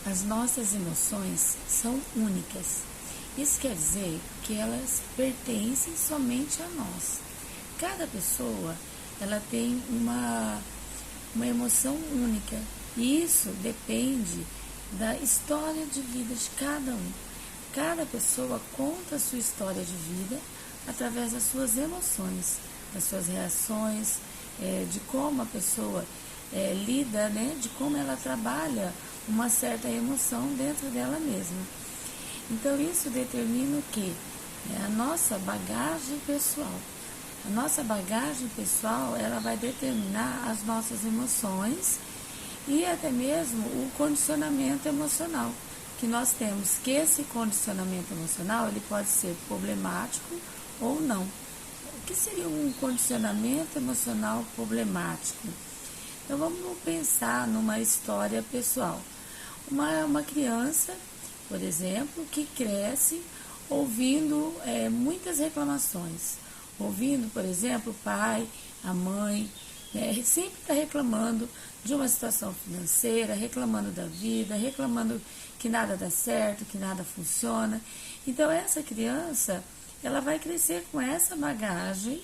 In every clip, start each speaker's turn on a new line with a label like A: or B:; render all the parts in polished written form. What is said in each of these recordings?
A: As nossas emoções são únicas. Isso quer dizer que elas pertencem somente a nós. Cada pessoa, ela tem uma emoção única. E isso depende da história de vida de cada um. Cada pessoa conta a sua história de vida através das suas emoções, das suas reações, de como a pessoa lida, né, de como ela trabalha uma certa emoção dentro dela mesma. Então isso determina o quê? A nossa bagagem pessoal. A nossa bagagem pessoal, ela vai determinar as nossas emoções e até mesmo o condicionamento emocional que nós temos, que esse condicionamento emocional ele pode ser problemático ou não. O que seria um condicionamento emocional problemático? Então vamos pensar numa história pessoal. Uma criança, por exemplo, que cresce ouvindo muitas reclamações. Ouvindo, por exemplo, o pai, a mãe, sempre está reclamando de uma situação financeira, reclamando da vida, reclamando que nada dá certo, que nada funciona. Então essa criança, ela vai crescer com essa bagagem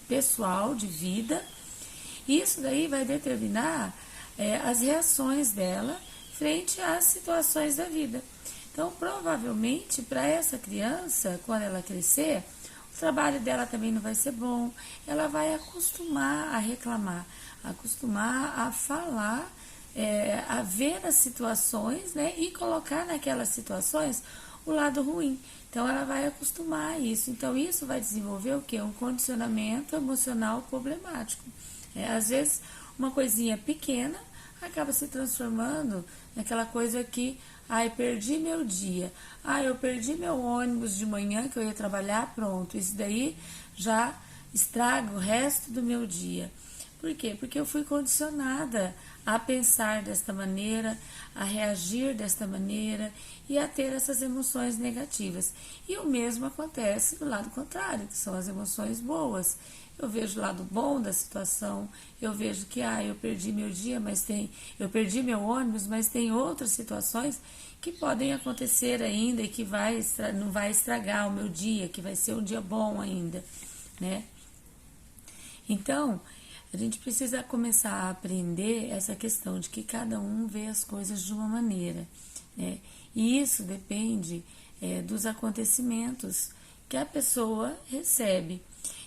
A: pessoal de vida. E isso daí vai determinar as reações dela frente às situações da vida. Então, provavelmente, para essa criança, quando ela crescer, o trabalho dela também não vai ser bom. Ela vai acostumar a reclamar, acostumar a falar, a ver as situações, né, e colocar naquelas situações o lado ruim. Então, ela vai acostumar a isso. Então, isso vai desenvolver o quê? Um condicionamento emocional problemático. Às vezes, uma coisinha pequena acaba se transformando naquela coisa que, perdi meu dia, eu perdi meu ônibus de manhã que eu ia trabalhar, pronto, isso daí já estraga o resto do meu dia. Por quê? Porque eu fui condicionada a pensar desta maneira, a reagir desta maneira e a ter essas emoções negativas. E o mesmo acontece do lado contrário, que são as emoções boas. Eu vejo o lado bom da situação, eu vejo que eu perdi meu dia, eu perdi meu ônibus, mas tem outras situações que podem acontecer ainda e que não vai estragar o meu dia, que vai ser um dia bom ainda, né? Então, a gente precisa começar a aprender essa questão de que cada um vê as coisas de uma maneira, né? E isso depende dos acontecimentos que a pessoa recebe.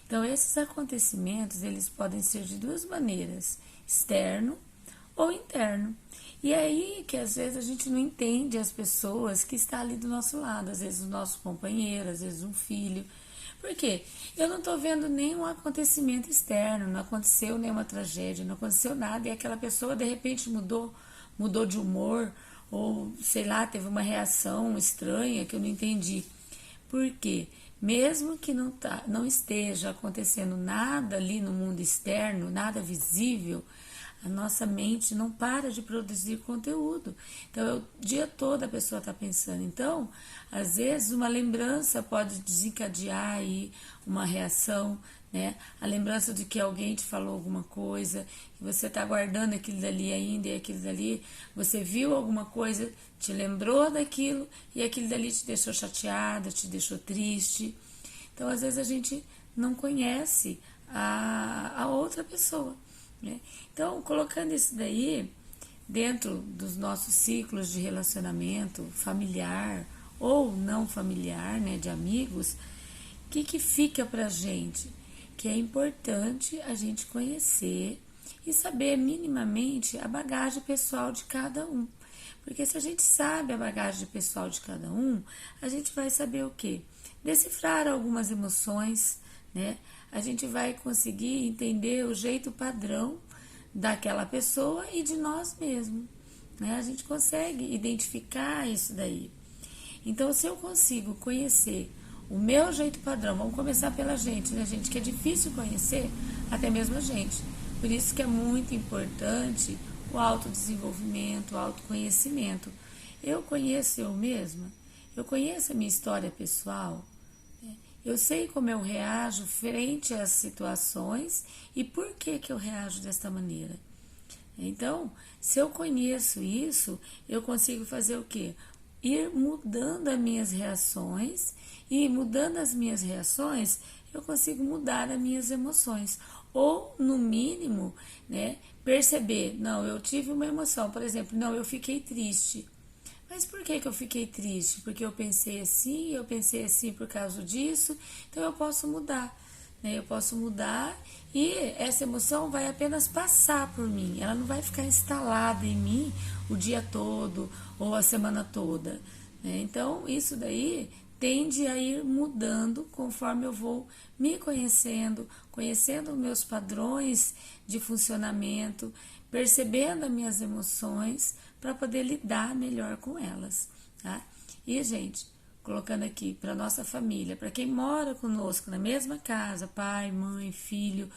A: Então, esses acontecimentos, eles podem ser de duas maneiras, externo ou interno. E é aí que às vezes a gente não entende as pessoas que estão ali do nosso lado, às vezes o nosso companheiro, às vezes um filho. Por quê? Eu não estou vendo nenhum acontecimento externo, não aconteceu nenhuma tragédia, não aconteceu nada, e aquela pessoa de repente mudou de humor, ou sei lá, teve uma reação estranha que eu não entendi. Por quê? Mesmo que não esteja acontecendo nada ali no mundo externo, nada visível, a nossa mente não para de produzir conteúdo. Então, o dia todo a pessoa está pensando. Então, às vezes, uma lembrança pode desencadear aí uma reação, né? A lembrança de que alguém te falou alguma coisa, que você está guardando aquilo dali ainda, e aquilo dali, você viu alguma coisa, te lembrou daquilo, e aquilo dali te deixou chateada, te deixou triste. Então, às vezes, a gente não conhece a outra pessoa, né? Então, colocando isso daí dentro dos nossos ciclos de relacionamento familiar ou não familiar, né, de amigos, o que fica pra gente? Que é importante a gente conhecer e saber minimamente a bagagem pessoal de cada um. Porque se a gente sabe a bagagem pessoal de cada um, a gente vai saber o quê? Decifrar algumas emoções, né? A gente vai conseguir entender o jeito padrão daquela pessoa e de nós mesmos, né? A gente consegue identificar isso daí. Então, se eu consigo conhecer o meu jeito padrão, vamos começar pela gente, né, gente? Que é difícil conhecer até mesmo a gente. Por isso que é muito importante o autodesenvolvimento, o autoconhecimento. Eu conheço eu mesma, eu conheço a minha história pessoal, né? Eu sei como eu reajo frente às situações e por que eu reajo desta maneira. Então, se eu conheço isso, eu consigo fazer o quê? Ir mudando as minhas reações, e mudando as minhas reações, eu consigo mudar as minhas emoções. Ou, no mínimo, né, perceber, não, eu tive uma emoção, por exemplo, não, eu fiquei triste. Mas por que eu fiquei triste? Porque eu pensei assim por causa disso, então eu posso mudar, né? Eu posso mudar e essa emoção vai apenas passar por mim, ela não vai ficar instalada em mim o dia todo ou a semana toda, né? Então isso daí tende a ir mudando conforme eu vou me conhecendo, conhecendo meus padrões de funcionamento, percebendo as minhas emoções para poder lidar melhor com elas, tá? E, gente, colocando aqui para nossa família, para quem mora conosco na mesma casa, pai, mãe, filho,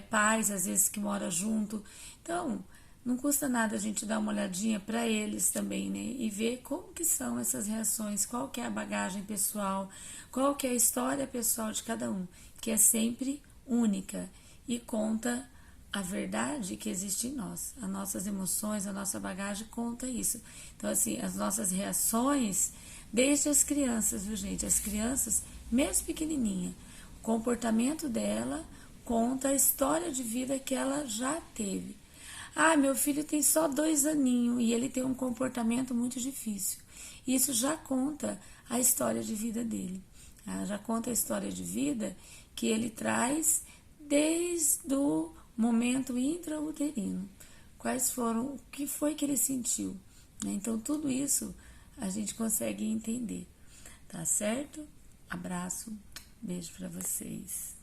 A: pais às vezes que mora junto, então não custa nada a gente dar uma olhadinha para eles também, né? E ver como que são essas reações, qual que é a bagagem pessoal, qual que é a história pessoal de cada um, que é sempre única e conta a verdade que existe em nós. As nossas emoções, a nossa bagagem conta isso. Então, assim, as nossas reações, desde as crianças, viu, gente? As crianças, mesmo pequenininha, o comportamento dela conta a história de vida que ela já teve. Ah, meu filho tem só 2 aninhos e ele tem um comportamento muito difícil. Isso já conta a história de vida dele. Já conta a história de vida que ele traz desde o momento intrauterino. Quais foram, o que foi que ele sentiu, né? Então, tudo isso a gente consegue entender, tá certo? Abraço, beijo para vocês.